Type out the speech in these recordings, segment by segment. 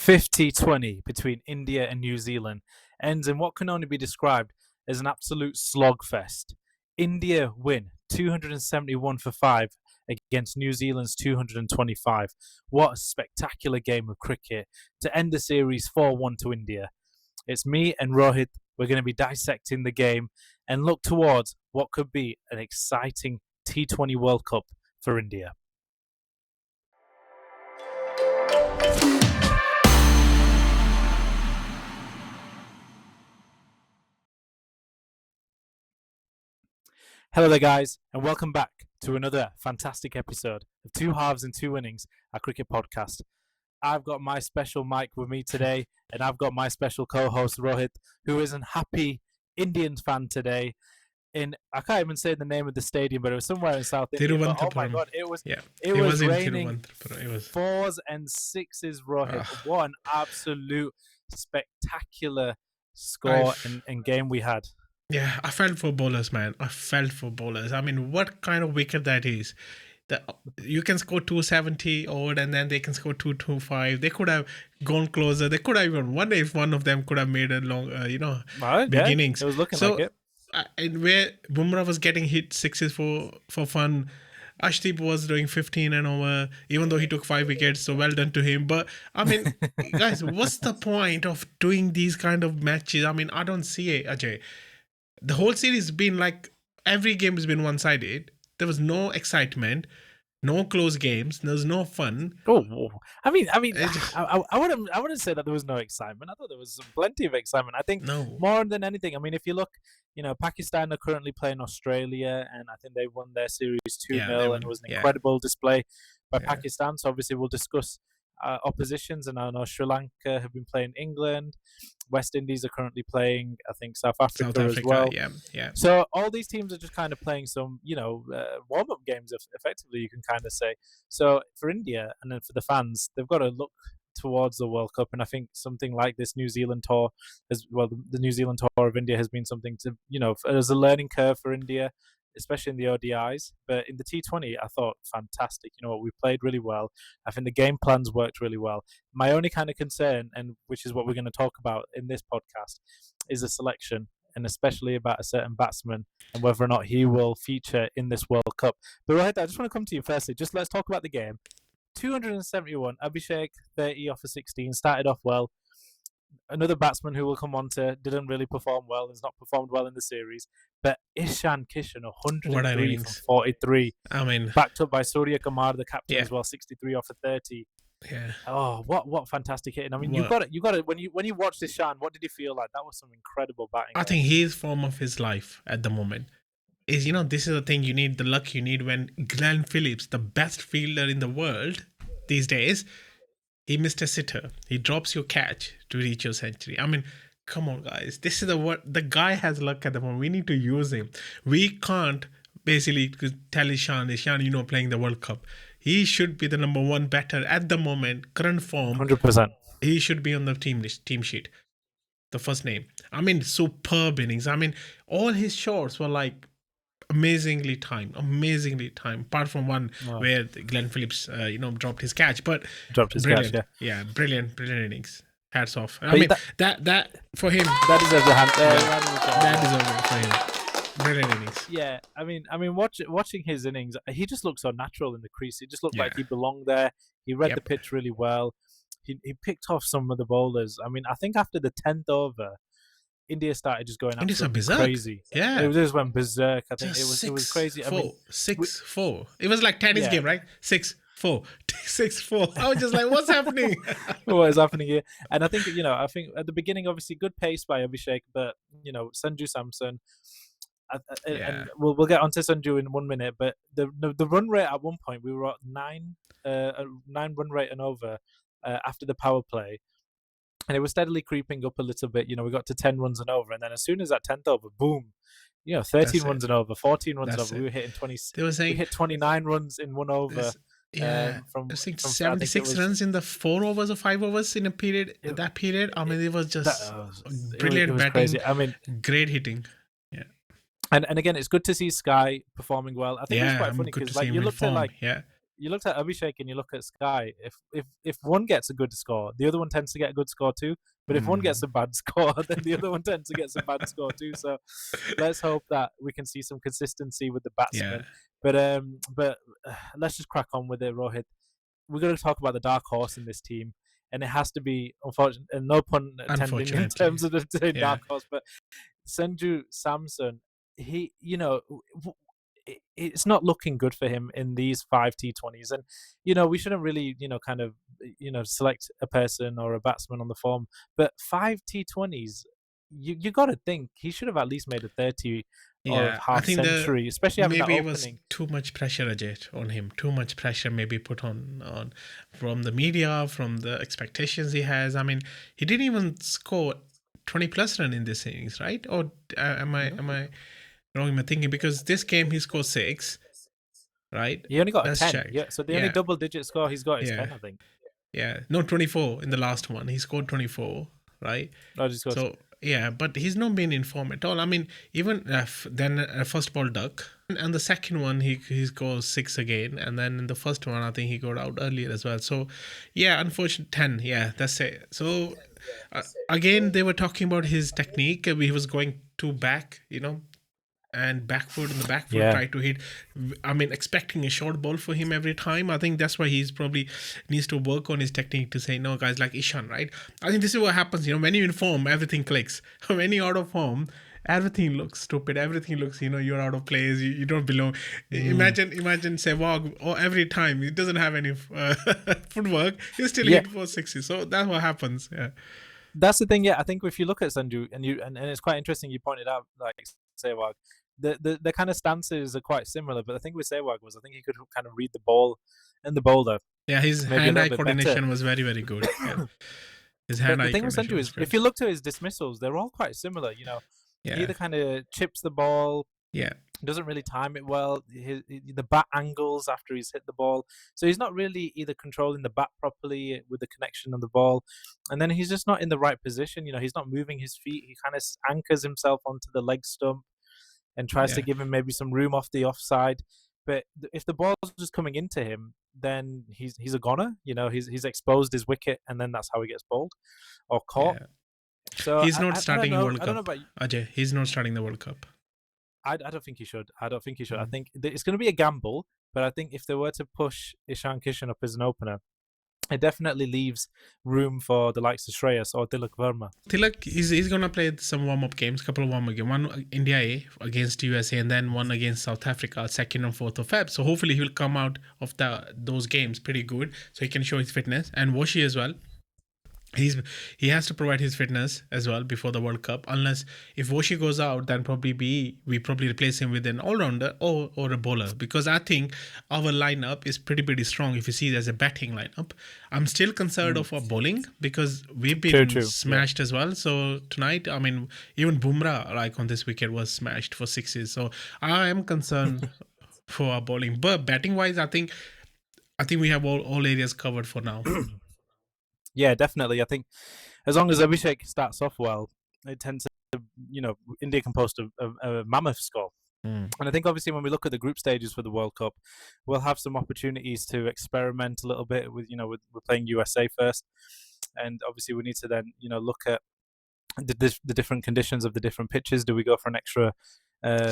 50-20 between India and New Zealand ends in what can only be described as an absolute slogfest. India win 271 for 5 against New Zealand's 225. What a spectacular game of cricket to end the series 4-1 to India. It's me and Rohit. We're going to be dissecting the game and look towards what could be an exciting T20 World Cup for India. Hello there, guys, and welcome back to another fantastic episode of Two Halves and Two Innings, our cricket podcast. I've got my special Mike with me today, and I've got my special co-host Rohit, who is a happy Indians fan today. I can't even say the name of the stadium, but it was somewhere in South India. But, oh my God, it was raining fours and sixes, Rohit. What an absolute spectacular score and game we had. Yeah, I felt for bowlers, man. I mean, what kind of wicket that is? You can score 270 odd and then they can score 225. They could have gone closer. They could have even won if one of them could have made a long, beginnings. Yeah, it was looking like it. And where Bumrah was getting hit sixes for fun, Ashdeep was doing 15 and over, even though he took 5 wickets, so well done to him. But, I mean, guys, what's the point of doing these kind of matches? I mean, I don't see it, Ajay. The whole series has been like, every game has been one-sided. There was no excitement, no close games. There was no fun. I wouldn't say that there was no excitement. I thought there was plenty of excitement. I think more than anything, I mean, if you look, Pakistan are currently playing Australia, and I think they won their series 2-0, and it was an incredible display by Pakistan. So obviously we'll discuss oppositions, and I know Sri Lanka have been playing England. West Indies are currently playing, I think, South Africa as well. Yeah. So all these teams are just kind of playing some, warm-up games, effectively, you can kind of say. So for India and then for the fans, they've got to look towards the World Cup, and I think something like this New Zealand tour, as well, the New Zealand tour of India has been something to, as a learning curve for India, especially in the ODIs. But in the T20, I thought fantastic. You know what, we played really well. I think the game plans worked really well. My only kind of concern, and which is what we're going to talk about in this podcast, is the selection, and especially about a certain batsman and whether or not he will feature in this World Cup. But Rohit, I just want to come to you firstly. Just let's talk about the game. 271, Abhishek, 30 off of 16, started off well. Another batsman who will come on to didn't really perform well, has not performed well in the series. But Ishan Kishan, 103 from 43. I mean, backed up by Surya Kumar, the captain as well, 63 off of 30. Yeah. Oh, what fantastic hitting! I mean, you got it. When you watched Ishan, what did you feel like? That was some incredible batting. I think he's form of his life at the moment. Is this is the thing you need, the luck you need when Glenn Phillips, the best fielder in the world these days, he missed a sitter. He drops your catch to reach your century. I mean, come on, guys. This is the guy has luck at the moment. We need to use him. We can't basically tell Ishan, playing the World Cup. He should be the number one batter at the moment, current form. 100%. He should be on the team sheet. The first name. I mean, superb innings. I mean, all his shots were like amazingly timed, apart from one where Glenn Phillips dropped his catch, but brilliant. Catch, Brilliant innings. Hats off. I mean, that for him, that deserves a hand. That deserves it for him. Brilliant innings. Yeah, I mean, watching his innings, he just looked so natural in the crease. He just looked like he belonged there. He read the pitch really well. He picked off some of the bowlers. I mean, I think after the 10th over, India started just going absolutely crazy. Yeah, it just went berserk. I think it was crazy. 6-4. It was like tennis game, right? 6-4. 6-4. I was just like, what's happening? What is happening here? And I think at the beginning, obviously, good pace by Abhishek, but Sanju Samson. And we'll get onto Sanju in 1 minute. But the run rate at one point, we were at 9 run rate and over after the power play. And it was steadily creeping up a little bit. We got to 10 runs and over. And then as soon as that 10th over, boom, 13 runs and over, 14 runs and over. We were hitting 20. We hit 29 runs in 1 over. From 76 runs in the 4 overs or 5 overs in a period. That period, I mean, it was just brilliant batting. Crazy. I mean, great hitting. Yeah. And again, it's good to see Sky performing well. I think it's quite funny because you looked at you looked at Abhishek and you look at Sky. If one gets a good score, the other one tends to get a good score too. But if one gets a bad score, then the other one tends to get a bad score too. So let's hope that we can see some consistency with the Yeah, batsmen. But let's just crack on with it, Rohit. We're going to talk about the dark horse in this team, and it has to be, unfortunate, and no pun intending in unfortunately. terms of the Yeah. dark horse, but Sanju Samson, he, it's not looking good for him in these five T20s. And, we shouldn't really, kind of, select a person or a batsman on the form. But five T20s, you got to think he should have at least made a 30 or Yeah, I half think the century, especially having that maybe it was opening. too much pressure, Ajay, on him. Too much pressure maybe put on from the media, from the expectations he has. I mean, he didn't even score 20 plus run in this innings, right? Or am I wrong in my thinking? Because this game he scored 6, right? He only got a Let's 10. check. Yeah. So the only Yeah, double digit score he's got is yeah, 10, I think. yeah. No, 24 in the last one. He scored 24, right? Oh, just got. So yeah, but he's not been in form at all. I mean, even then first ball duck, and the second one he scores 6 again, and then in the first one I think he got out earlier as well. So yeah, unfortunate 10. Yeah, that's it. So again, they were talking about his technique. He was going too back, and back foot and the back foot Yeah. try to hit. I mean, expecting a short ball for him every time. I think that's why he's probably needs to work on his technique to say no, guys, like Ishan, right? I think this is what happens. When you're in form, everything clicks. When you're out of form, everything looks stupid. Everything looks, you're out of place. You don't belong. Mm. Imagine Sehwag, or every time he doesn't have any footwork, he still Yeah. hit 460. So that's what happens. Yeah. That's the thing. Yeah. I think if you look at Sanju and it's quite interesting, you pointed out, like, Sehwag, the kind of stances are quite similar. But the thing with Sehwag was I think he could kind of read the ball and the bowler Yeah, his maybe a little hand-eye bit better. coordination was very, very good. Yeah, his But the hand-eye thing with coordination Sanju was is, if good. you look to his dismissals, they're all quite similar. He Yeah, either kind of chips the ball, yeah, doesn't really time it well. The bat angles after he's hit the ball, so he's not really either controlling the bat properly with the connection of the ball, and then he's just not in the right position. He's not moving his feet. He kind of anchors himself onto the leg stump and tries to yeah, give him maybe some room off the offside. But if the ball's just coming into him, then he's a goner. He's exposed his wicket, and then that's how he gets bowled or caught. yeah. So He's not I don't starting know. World I don't know Cup, about. Ajay. He's not starting the World Cup. I don't think he should. I don't think he should. I Mm. think it's going to be a gamble, but I think if they were to push Ishan Kishan up as an opener, it definitely leaves room for the likes of Shreyas or Tilak Verma. Tilak, he's gonna play some warm-up games, couple of warm-up games. One India A against USA, and then one against South Africa, 2nd and 4th of Feb. So hopefully he'll come out of those games pretty good, so he can show his fitness. And Washi as well. He has to provide his fitness as well before the World Cup. Unless if Washi goes out, then we probably replace him with an all-rounder or a bowler, because I think our lineup is pretty strong. If you see there's a batting lineup, I'm still concerned of our bowling because we've been True. Yeah. smashed as well. So tonight, I mean, even Bumrah like on this wicket was smashed for sixes. So I am concerned for our bowling. But batting wise, I think we have all areas covered for now. Yeah, definitely. I think as long as Abhishek starts off well, it tends to, India can post a mammoth score. Mm. And I think obviously when we look at the group stages for the World Cup, we'll have some opportunities to experiment a little bit with, we're playing USA first. And obviously we need to then, look at the different conditions of the different pitches. Do we go for an extra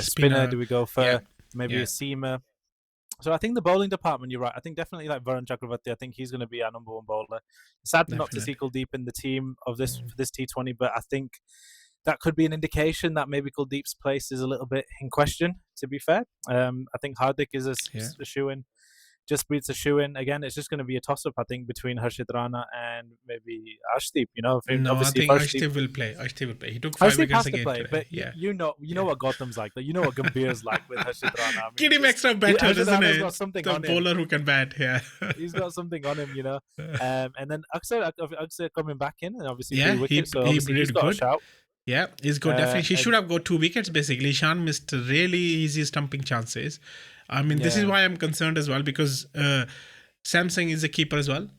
spinner? Do we go for maybe a seamer? So I think the bowling department, you're right. I think definitely like Varun Chakravarti, I think he's going to be our number one bowler. Sad not to see Kuldeep in the team of this for this T20, but I think that could be an indication that maybe Kuldeep's place is a little bit in question, to be fair. I think Hardik is a shoe-in. Jaspreet's a shoe-in. Again, it's just going to be a toss-up, I think, between Harshit Rana and maybe Ashdeep. No, I think Ashdeep will play. He took 5 wickets again today. But you know what Gautam's like. You know what Gambhir's like with Harshit Rana. I mean, get him extra batter, doesn't it? Got something the on bowler him. who can bat, yeah. He's got something on him, and then Aksa coming back in, and obviously 3 he wickets, so obviously he's got good. a shout. Yeah, he's good. Definitely, he should have got 2 wickets. Basically, Ishan missed really easy stumping chances. I mean, this is why I'm concerned as well, because Samsung is a keeper as well.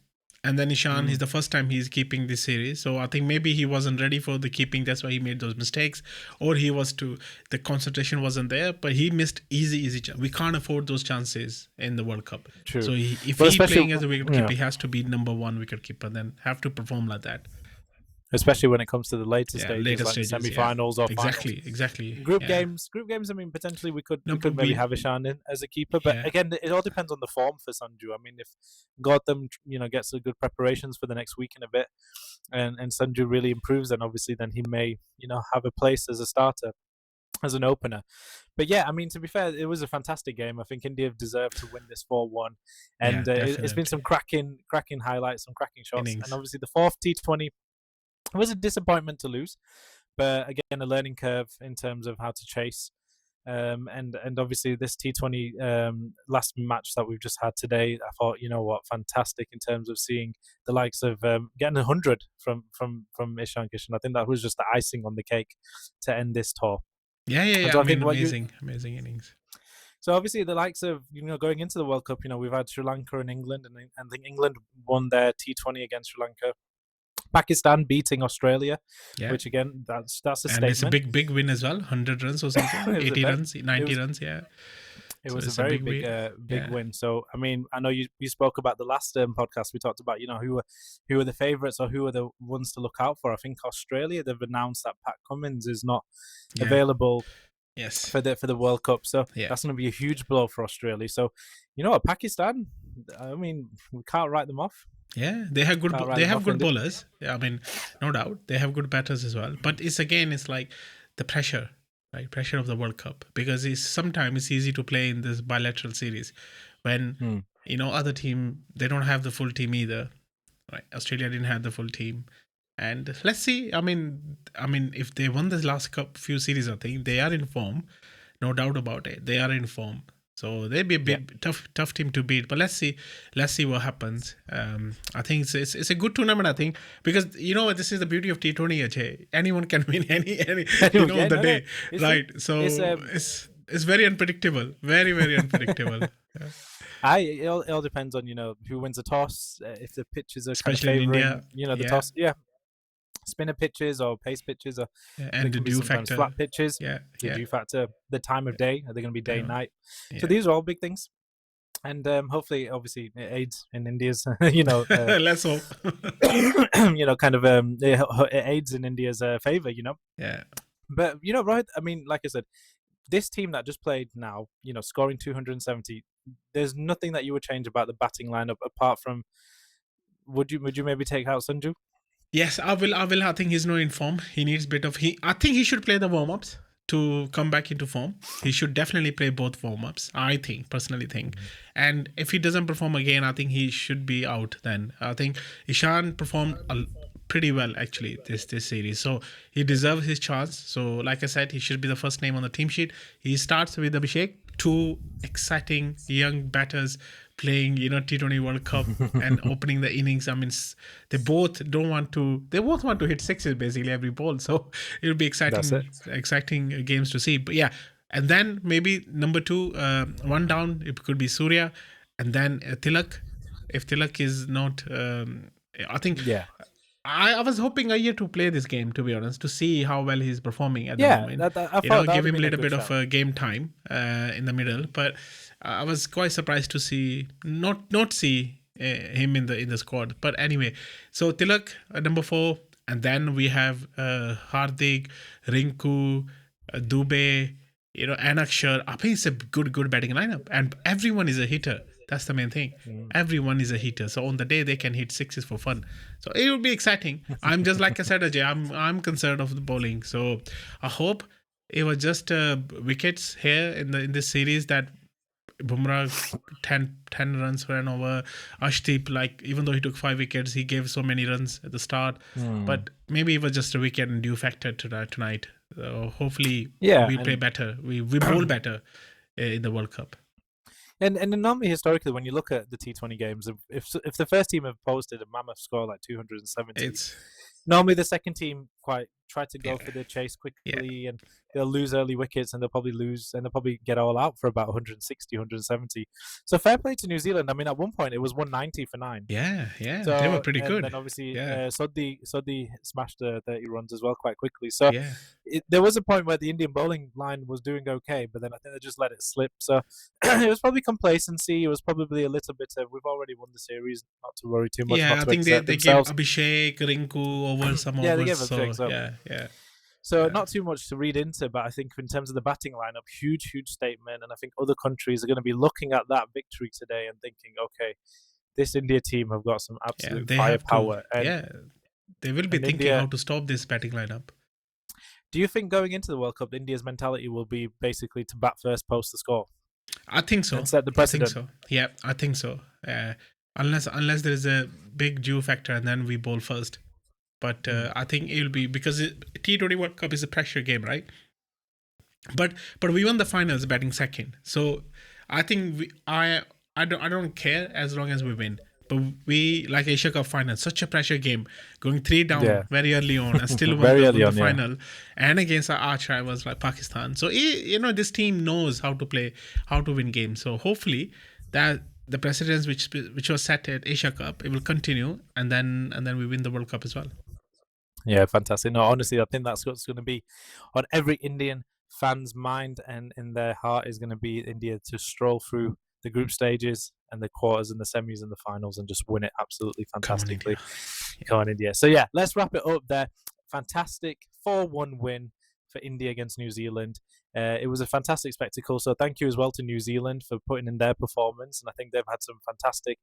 And then Ishan is the first time he's keeping this series. So I think maybe he wasn't ready for the keeping. That's why he made those mistakes. Or the concentration wasn't there. But he missed easy chance. We can't afford those chances in the World Cup. True. So if Well, he's playing especially as a wicketkeeper, he has to be number one wicketkeeper. Then have to perform like that. especially when it comes to the later stages, later like stages, semi-finals or finals. Exactly. Group games. I mean, potentially we could No, maybe have Ishan in as a keeper, but again, it all depends on the form for Sanju. I mean, if Gautam, gets a good preparations for the next week and a bit, and Sanju really improves, then he may, have a place as a starter, as an opener. But yeah, I mean, to be fair, it was a fantastic game. I think India have deserved to win this 4-1, and it's been some cracking highlights, some cracking shots, innings. and obviously the fourth T20. It was a disappointment to lose, but again, a learning curve in terms of how to chase. And obviously this T20 last match that we've just had today, I thought, fantastic in terms of seeing the likes of getting 100 from Ishan Kishan. I think that was just the icing on the cake to end this tour. Yeah. So I mean, amazing innings. So obviously the likes of going into the World Cup, we've had Sri Lanka and England, and I think England won their T20 against Sri Lanka. Pakistan beating Australia, which again, that's a statement. And it's a big win as well, 100 runs or something, 80 runs, 90 runs, yeah. It was a very big win. So I mean, I know you spoke about the last podcast. We talked about who are the favourites or who are the ones to look out for. I think Australia, they've announced that Pat Cummins is not available. Yes. For the World Cup, so that's going to be a huge blow for Australia. So, Pakistan, I mean, we can't write them off. Yeah, they have good bowlers. Yeah, I mean, no doubt they have good batters as well. But it's like the pressure, right? Pressure of the World Cup, because sometimes it's easy to play in this bilateral series when other team, they don't have the full team either. Right? Australia didn't have the full team. And let's see. I mean, if they won this last few series, I think they are in form, no doubt about it. They are in form, so they'll be a big tough team to beat. But let's see what happens. I think it's a good tournament. I think because this is the beauty of T20. Ajay. Anyone can win any on the day, right? So it's very unpredictable, very unpredictable. It all depends on who wins the toss, if the pitches are especially in India, the toss, spinner pitches or pace pitches, or and the dew factor, flat pitches, the dew factor, the time of day, are they going to be day and night? So these are all big things, and hopefully, obviously, it aids in India's, let's hope, it aids in India's favor, Yeah. But Rohit, I mean, like I said, this team that just played now, scoring 270. There's nothing that you would change about the batting lineup apart from. Would you maybe take out Sanju? Yes, I will. I think he's not in form. He needs a bit of I think he should play the warm-ups to come back into form. He should definitely play both warm-ups. I personally think. And if he doesn't perform again, I think he should be out then. I think Ishan performed pretty well actually this series. So he deserves his chance. So like I said, he should be the first name on the team sheet. He starts with Abhishek. Two exciting young batters playing T20 World Cup and opening the innings. I mean, they both want to hit sixes basically every ball, so it'll be exciting games to see. But yeah, and then maybe number 2, one down, it could be Surya, and then Tilak. If Tilak is not I think I was hoping Iyer to play this game, to be honest, to see how well he's performing at the moment. Give him a little bit of game time in the middle. But I was quite surprised to see not see him in the squad. But anyway, so Tilak number 4, and then we have Hardik, Rinku, Dubey, Anakshar. I think it's a good batting lineup, and everyone is a hitter. That's the main thing. Everyone is a hitter. So on the day they can hit sixes for fun. So it will be exciting. I'm just like I said, Ajay, I'm concerned of the bowling. So I hope it was just wickets here in this series that Bumrah 10 runs ran over Ashdeep. Like even though he took 5 wickets, he gave so many runs at the start. But maybe it was just a wicket and due factor tonight. So hopefully we play better. We bowl better in the World Cup. And normally, historically, when you look at the T20 games, if the first team have posted a mammoth score like 270, normally the second team try to go Yeah. for the chase Yeah. quickly, and they'll lose early wickets, and they'll probably get all out for about 160, 170. So fair play to New Zealand. I mean, at one point it was 190 for 9. Yeah. Yeah. They were So, pretty and good. then obviously Yeah. Sodhi smashed 30 runs as well quite quickly. So Yeah. there was a point where the Indian bowling line was doing okay, but then I think they just let it slip. So it was probably complacency. It was probably a little bit of, we've already won the series, not to worry too much, Yeah. not I to think exert they gave themselves. Abhishek, Rinku over some Yeah, they overs. gave up So six. So yeah. Yeah. so Yeah. not too much to read into, but I think in terms of the batting lineup, huge statement, and I think other countries are going to be looking at that victory today and thinking, okay, this India team have got some Yeah. absolute They have to. firepower, and Yeah. They will be and thinking India. how to stop this batting lineup. Do you think going into the World Cup, India's mentality will be basically to bat first, post the score, I think so. and set the I think precedent? so. Yeah, I think so. Unless there is a big due factor and then we bowl first. But I think it will be because T20 World Cup is a pressure game, right? But we won the finals batting second, so I think I don't care as long as we win. But we like Asia Cup final, such a pressure game, going 3 down Yeah, very early on, and still very won early the on. Yeah, final, and against our arch rivals like Pakistan. So this team knows how to play, how to win games. So hopefully that the precedence which was set at Asia Cup, it will continue, and then we win the World Cup as well. yeah, fantastic. No, honestly, I think that's what's going to be on every Indian fan's mind and in their heart is going to be India to stroll through the group stages and the quarters and the semis and the finals and just win it absolutely Come on, India. fantastically. Come on, India. So yeah, let's wrap it up there. Fantastic 4-1 win for India against New Zealand. It was a fantastic spectacle. So thank you as well to New Zealand for putting in their performance. And I think they've had some fantastic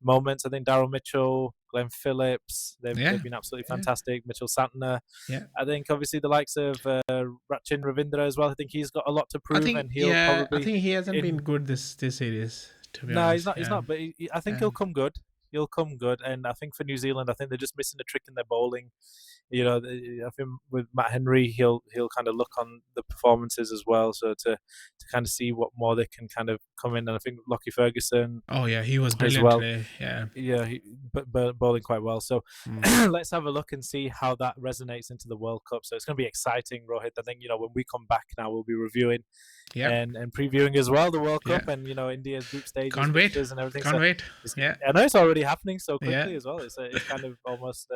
moments. I think Daryl Mitchell, Glenn Phillips, Yeah, they've been absolutely yeah, fantastic. Mitchell Santner. yeah. I think obviously the likes of Rachin Ravindra as well. I think he's got a lot to I prove, think and he'll yeah, I probably think he hasn't been in. good this series, to be No, he's honest. not. He's Yeah, not. But I think yeah, he'll come good. He'll come good, and I think for New Zealand, I think they're just missing a trick in their bowling. You know, I think with Matt Henry, he'll kind of look on the performances as well, so to kind of see what more they can kind of come in. And I think Lockie Ferguson oh yeah, he was as brilliant well. today. Yeah. Yeah, bowling quite well. So Mm. let's have a look and see how that resonates into the World Cup. So it's going to be exciting, Rohit. I think when we come back now, we'll be reviewing Yep. and previewing as well the World Yeah. Cup and India's group stages, Can't wait. fixtures, and everything. Can't So wait. Yeah. I know it's already happening so Yeah. quickly as well. It's kind of almost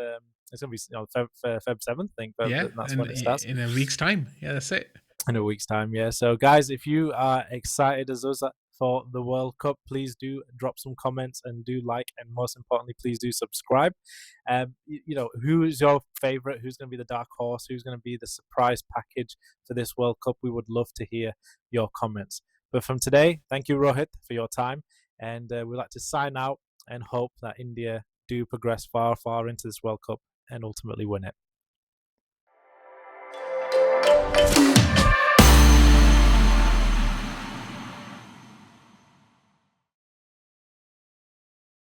it's going to be Feb 7th, I think, Yeah. that's And when it starts in a week's time. Yeah, that's it. in a week's time. Yeah. So, guys, if you are excited as us for the World Cup, please do drop some comments and do like, and most importantly, please do subscribe. Who's your favorite? Who's going to be the dark horse? Who's going to be the surprise package for this World Cup? We would love to hear your comments. But from today, thank you, Rohit, for your time, and we'd like to sign out and hope that India do progress far into this World Cup and ultimately win it.